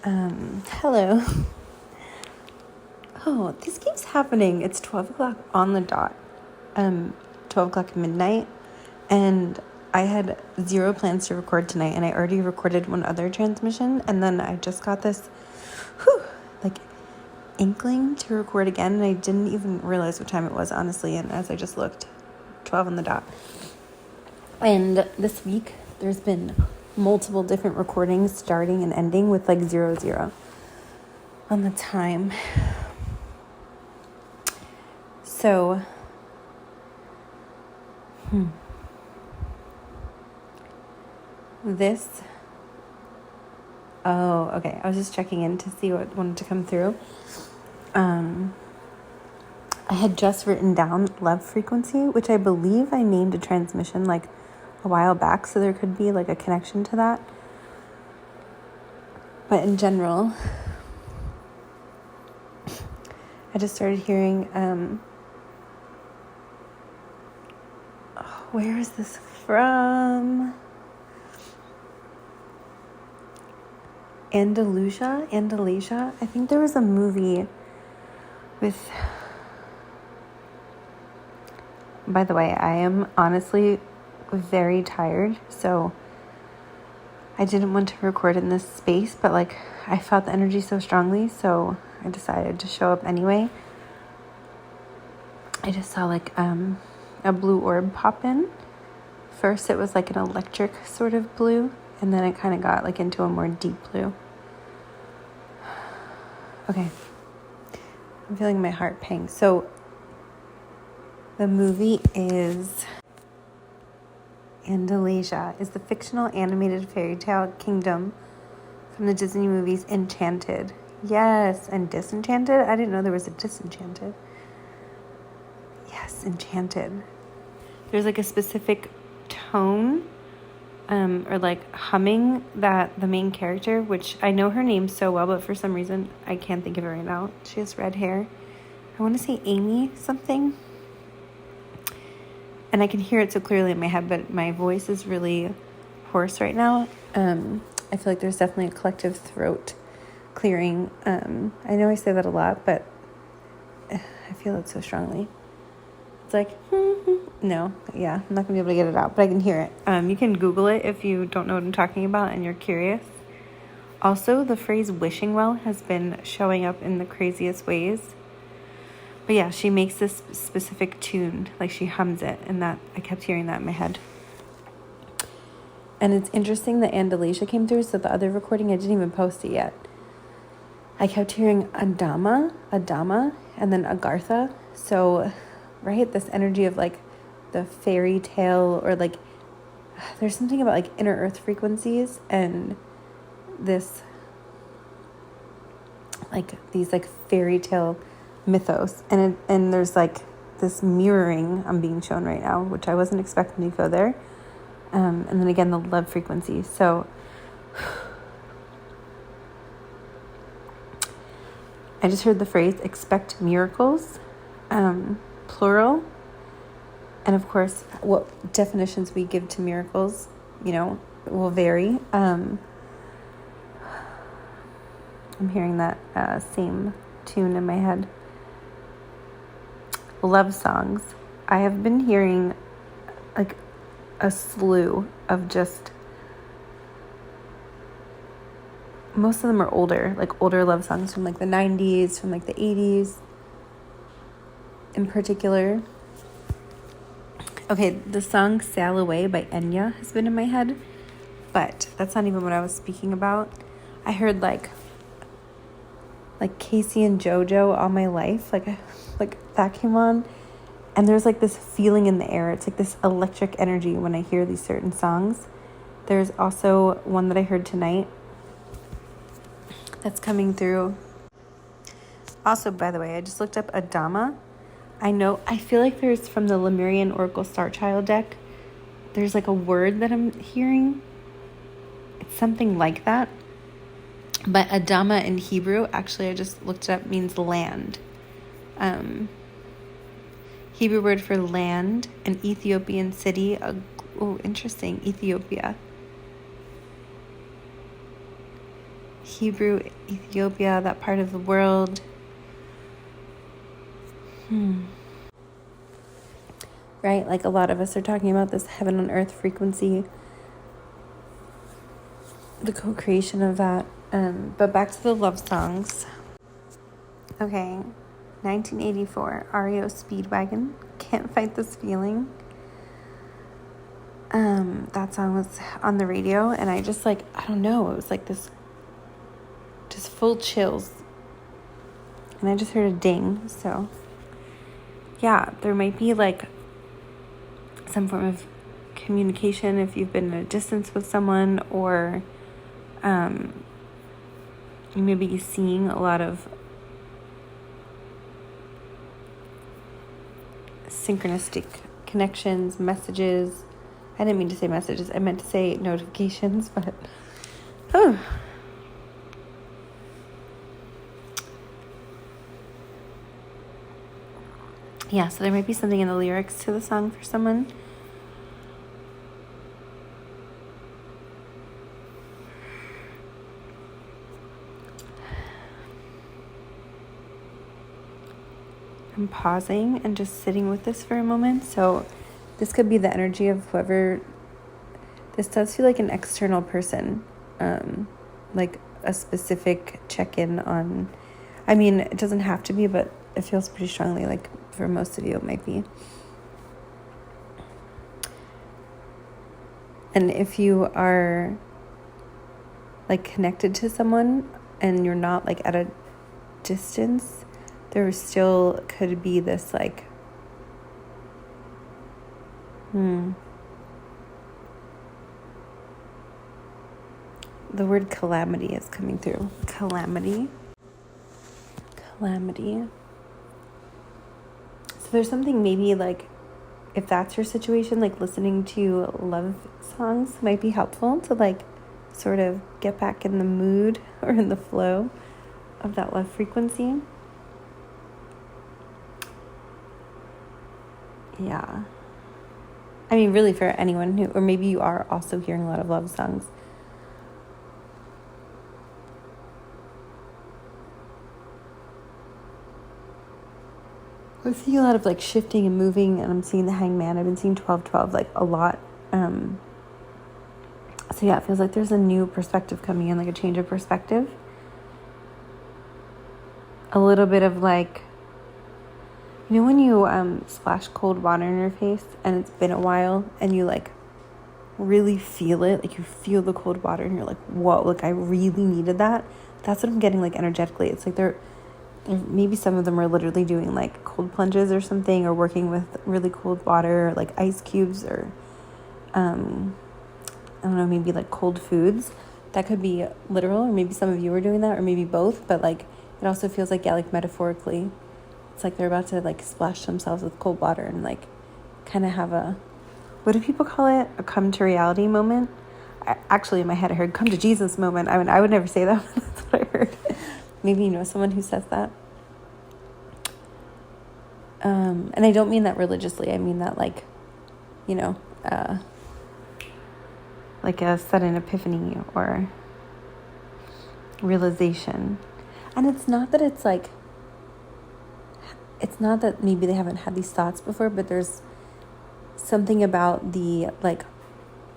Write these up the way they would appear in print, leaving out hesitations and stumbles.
Hello. Oh, this keeps happening. It's 12 o'clock on the dot. 12 o'clock midnight. And I had zero plans to record tonight, and I already recorded one other transmission, and then I just got this, inkling to record again, and I didn't even realize what time it was, honestly, and as I just looked, 12 on the dot. And this week, there's been multiple different recordings starting and ending with 00 on the time. So, okay, I was just checking in to see what wanted to come through. I had just written down love frequency, which I believe I named a transmission a while back, so there could be a connection to that. But in general, I just started hearing, where is this from? Andalusia. I think there was a movie with... By the way, I am honestly very tired, so I didn't want to record in this space, but I felt the energy so strongly, so I decided to show up anyway. I just saw a blue orb pop in. First it was an electric sort of blue, and then it kind of got into a more deep blue. Okay. I'm feeling my heart pang. So the movie is Andalusia, is the fictional animated fairy tale kingdom from the Disney movies Enchanted. Yes, and Disenchanted? I didn't know there was a Disenchanted. Yes, Enchanted. There's a specific tone or humming that the main character, which I know her name so well, but for some reason I can't think of it right now. She has red hair. I want to say Amy something. And I can hear it so clearly in my head, but my voice is really hoarse right now. I feel there's definitely a collective throat clearing. I know I say that a lot, but I feel it so strongly. It's no, yeah, I'm not going to be able to get it out, but I can hear it. You can Google it if you don't know what I'm talking about and you're curious. Also, the phrase wishing well has been showing up in the craziest ways. But yeah, she makes this specific tune, she hums it, and that I kept hearing that in my head. And it's interesting that Andalusia came through, so the other recording, I didn't even post it yet. I kept hearing Adama, and then Agartha. So, right, this energy of the fairy tale, or there's something about inner earth frequencies and this these fairy tale mythos, and there's this mirroring I'm being shown right now, which I wasn't expecting to go there, and then again the love frequency. So I just heard the phrase expect miracles, plural, and of course what definitions we give to miracles will vary. I'm hearing that same tune in my head. Love songs. I have been hearing a slew of just, most of them are older love songs from the 90s, from the 80s in particular. Okay, the song Sail Away by Enya has been in my head, but that's not even what I was speaking about. I heard Casey and JoJo All My Life, that came on, and there's this feeling in the air. It's this electric energy when I hear these certain songs. There's also one that I heard tonight that's coming through. Also, by the way, I just looked up Adama. I feel there's, from the Lemurian Oracle Star Child deck, there's a word that I'm hearing. It's something like that. But Adama in Hebrew, actually, I just looked it up, means land. Hebrew word for land, an Ethiopian city. Interesting, Ethiopia. Hebrew, Ethiopia, that part of the world. Right? Like a lot of us are talking about this heaven on earth frequency, the co-creation of that. But back to the love songs. Okay, 1984, REO Speedwagon, Can't Fight This Feeling. That song was on the radio, and I just I don't know, it was like this, just full chills. And I just heard a ding, so yeah, there might be some form of communication if you've been in a distance with someone, or you may be seeing a lot of synchronistic connections, messages. I didn't mean to say messages. I meant to say notifications, but yeah, so there might be something in the lyrics to the song for someone. I'm pausing and just sitting with this for a moment. So this could be the energy of whoever. This does feel like an external person, like a specific check-in on. I mean, it doesn't have to be, but it feels pretty strongly like for most of you it might be. And if you are connected to someone and you're not at a distance, there still could be this the word calamity is coming through. Calamity. So there's something maybe if that's your situation, listening to love songs might be helpful to sort of get back in the mood or in the flow of that love frequency. Yeah. I mean, really for anyone who, or maybe you are also hearing a lot of love songs. I'm seeing a lot of shifting and moving, and I'm seeing the Hangman. I've been seeing 12-12 a lot. So yeah, it feels like there's a new perspective coming in, a change of perspective. A little bit of when you splash cold water in your face and it's been a while and you really feel it, you feel the cold water and you're whoa, I really needed that. That's what I'm getting energetically. It's they're maybe some of them are literally doing cold plunges or something, or working with really cold water, or ice cubes, or I don't know, maybe cold foods. That could be literal, or maybe some of you are doing that, or maybe both. But it also feels metaphorically, it's they're about to splash themselves with cold water and kind of have a, what do people call it, a come to reality moment. Actually in my head I heard come to Jesus moment. I mean, I would never say that, but that's what I heard. Maybe you know someone who says that. And I don't mean that religiously. I mean that a sudden epiphany or realization. And it's not that it's not that maybe they haven't had these thoughts before, but there's something about the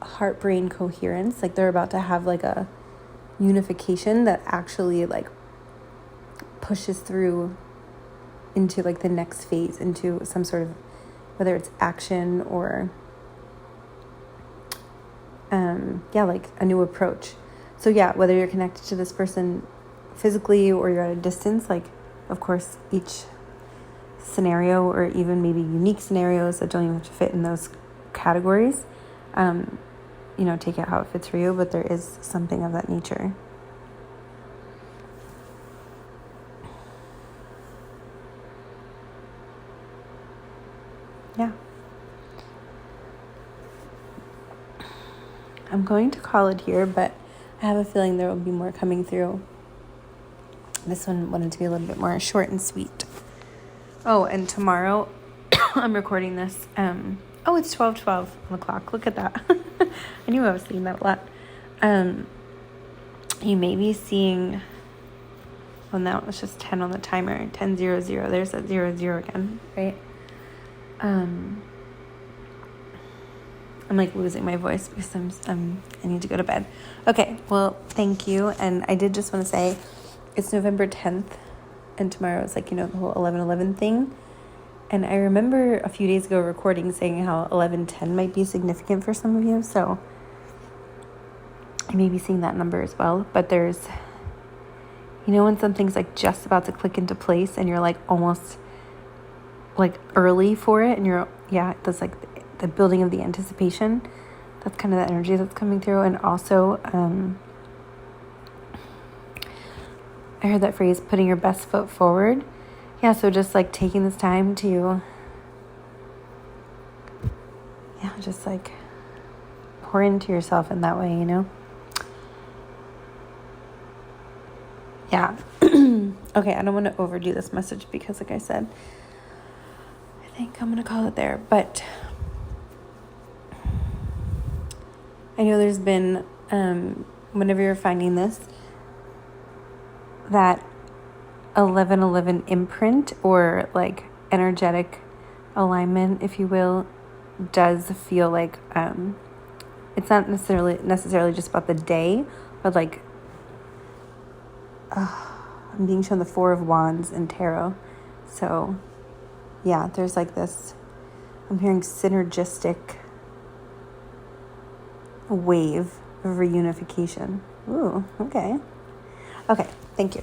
heart-brain coherence. They're about to have a unification that actually pushes through into the next phase, into some sort of, whether it's action or a new approach. So yeah, whether you're connected to this person physically or you're at a distance, of course each scenario, or even maybe unique scenarios that don't even have to fit in those categories, take it how it fits for you, but there is something of that nature. Yeah. I'm going to call it here, but I have a feeling there will be more coming through. This one wanted to be a little bit more short and sweet. Oh, and tomorrow I'm recording this. It's 12:12 on the clock. Look at that. I knew I was saying that a lot. you may be seeing, well, now it's just 10 on the timer, 10:00. There's that 00 again, right? I'm like losing my voice because I need to go to bed. Okay, well, thank you. And I did just want to say it's November 10th, and tomorrow is like, the whole 11/11 thing. And I remember a few days ago recording saying how 11/10 might be significant for some of you. So I may be seeing that number as well. But there's, when something's like just about to click into place and you're like almost like early for it, and that's like the building of the anticipation. That's kind of the energy that's coming through. And also, I heard that phrase, putting your best foot forward. Yeah, so just like taking this time to, just like pour into yourself in that way, Yeah. Okay, I don't want to overdo this message because, like I said, I think I'm going to call it there. But I know there's been, whenever you're finding this, that 11/11 imprint or like energetic alignment, if you will, does feel like it's not necessarily just about the day, but like I'm being shown the 4 of Wands in tarot. So yeah, there's like this, I'm hearing synergistic wave of reunification. Ooh, okay. Okay, thank you.